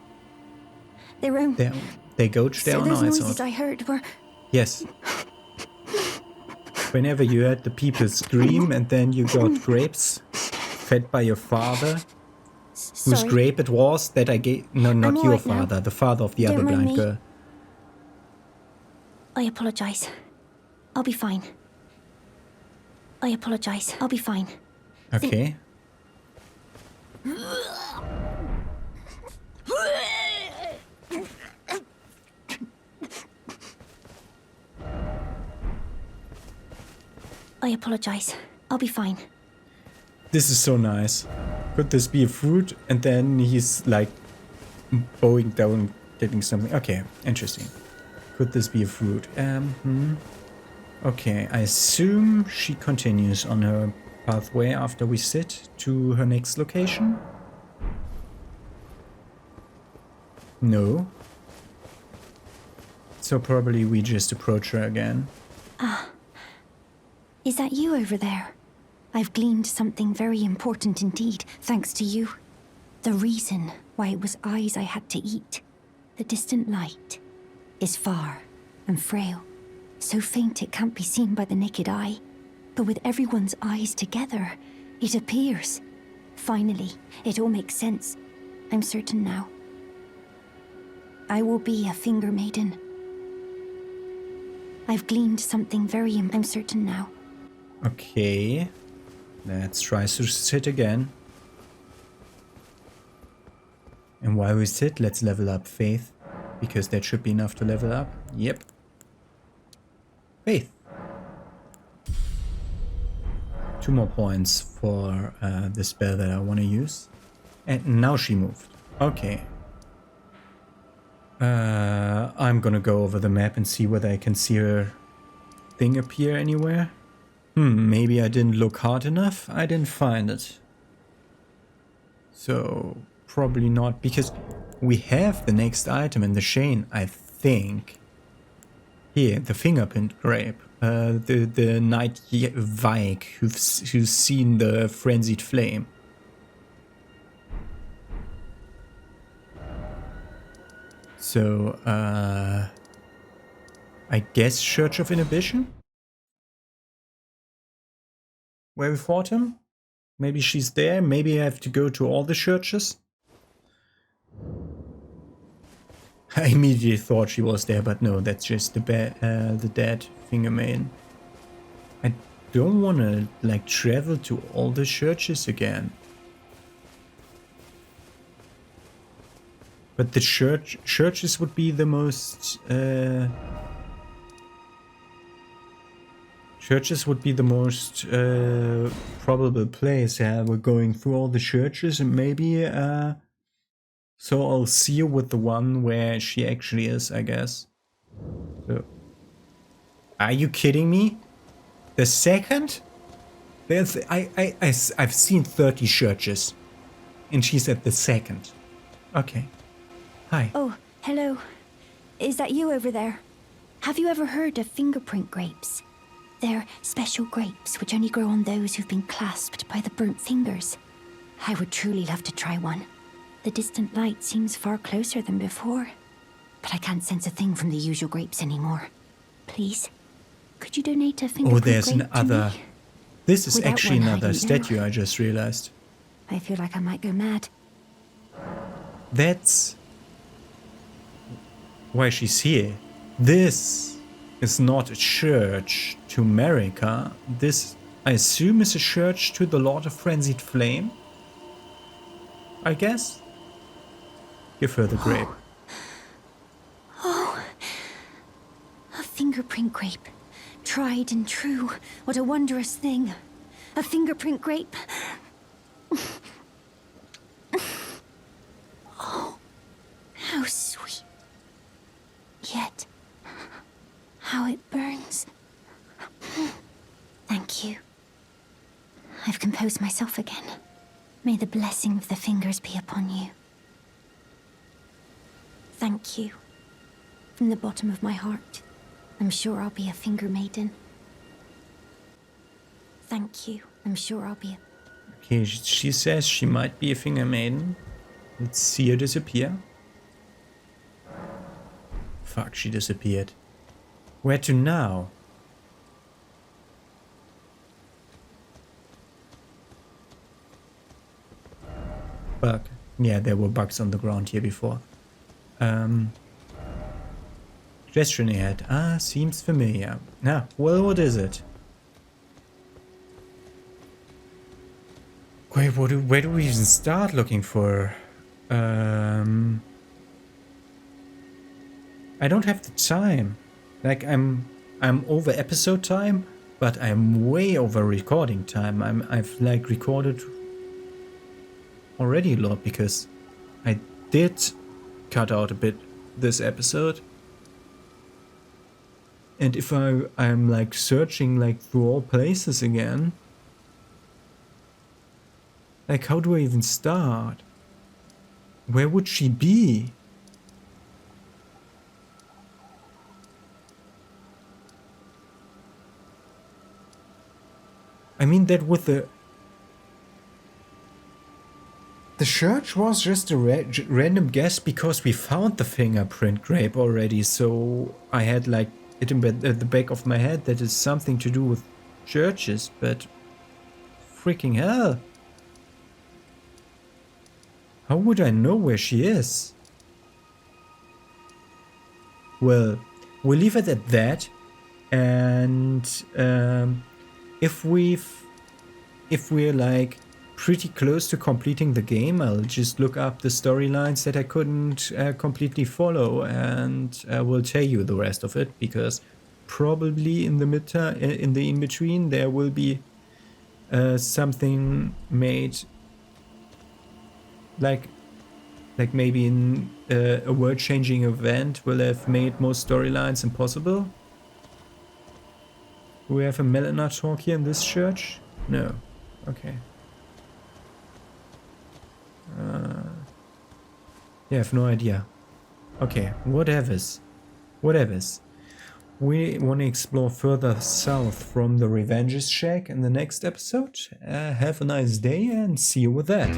E: Their own...
A: They gouged their
E: So
A: own
E: those
A: eyes
E: noises
A: out.
E: I heard were...
A: Yes. Whenever you heard the people scream and then you got grapes fed by your father, whose
E: Sorry.
A: grape it was that I gave... No, not
E: I'm all
A: your
E: right now.
A: father, the father of the
E: Don't
A: other
E: mind
A: blind
E: me.
A: girl.
E: I apologize. I'll be fine. I apologize. I'll be fine.
A: Okay.
E: I apologize. I'll be fine.
A: This is so nice. Could this be a fruit? And then he's like bowing down, getting something. Okay, interesting. Could this be a fruit? Okay, I assume she continues on her pathway after we sit to her next location. No. So probably we just approach her again.
F: Is that you over there? I've gleaned something very important indeed, thanks to you. The reason why it was eyes I had to eat, the distant light, is far and frail. So faint it can't be seen by the naked eye. But with everyone's eyes together, it appears. Finally, it all makes sense. I'm certain now. I will be a finger maiden. I've gleaned something very I'm certain now.
A: Okay. Let's try to sit again. And while we sit, let's level up Faith. Because that should be enough to level up. Yep. Faith. 2 more points for the spell that I want to use. And now she moved. Okay. I'm gonna go over the map and see whether I can see her thing appear anywhere. Maybe I didn't look hard enough. I didn't find it. So, probably not, because we have the next item in the chain, I think. Here, the fingerprint grape. The knight Vike who's seen the frenzied flame. So, I guess Church of Inhibition? Where we fought him? Maybe she's there. Maybe I have to go to all the churches. I immediately thought she was there, but no, that's just the dead finger maiden. I don't want to like travel to all the churches again. But the churches would be the most probable place. Yeah, we're going through all the churches and maybe so I'll see her with the one where she actually is, I guess. So, are you kidding me? The second? I've seen 30 churches, and she's at the second. Okay. Hi.
F: Oh, hello. Is that you over there? Have you ever heard of fingerprint grapes? They're special grapes which only grow on those who've been clasped by the burnt fingers. I would truly love to try one. The distant light seems far closer than before, but I can't sense a thing from the usual grapes anymore. Please, could you donate a fingerprint grape
A: there's another.
F: to me?
A: This is
F: Without
A: actually
F: one, I
A: another
F: don't know.
A: statue, I just realized.
F: I feel like I might go mad.
A: That's why she's here. This is not a church to America. This, I assume, is a church to the Lord of Frenzied Flame. I guess. Give her the grape.
F: Oh, a fingerprint grape. Tried and true. What a wondrous thing. A fingerprint grape. Oh, how sweet. Yet, how it burns. Thank you. I've composed myself again. May the blessing of the fingers be upon you. Thank you. From the bottom of my heart. I'm sure I'll be a finger maiden. Thank you. I'm sure I'll be a...
A: Okay, she says she might be a finger maiden. Let's see her disappear. Fuck, she disappeared. Where to now? Bug. Yeah, there were bugs on the ground here before. Gesture ahead. Ah, seems familiar. Now, well, what is it? Wait, where do we even start looking for? I don't have the time. Like, I'm over episode time. But I'm way over recording time. I've like recorded already a lot because I did cut out a bit this episode. And if I'm like searching like through all places again, like how do I even start? Where would she be? I mean that with the church was just a random guess because we found the fingerprint grape already, so I had like it at the back of my head that is something to do with churches, but freaking hell. How would I know where she is? Well, we'll leave it at that, and if we're like pretty close to completing the game, I'll just look up the storylines that I couldn't completely follow, and we'll tell you the rest of it, because probably in the in between there will be something made, like maybe in a world-changing event will have made most storylines impossible. Do we have a Melina talk here in this church? No. Okay. Yeah, I have no idea. Okay, whatevers. We want to explore further south from the Revenge's shack in the next episode. Have a nice day and see you with that.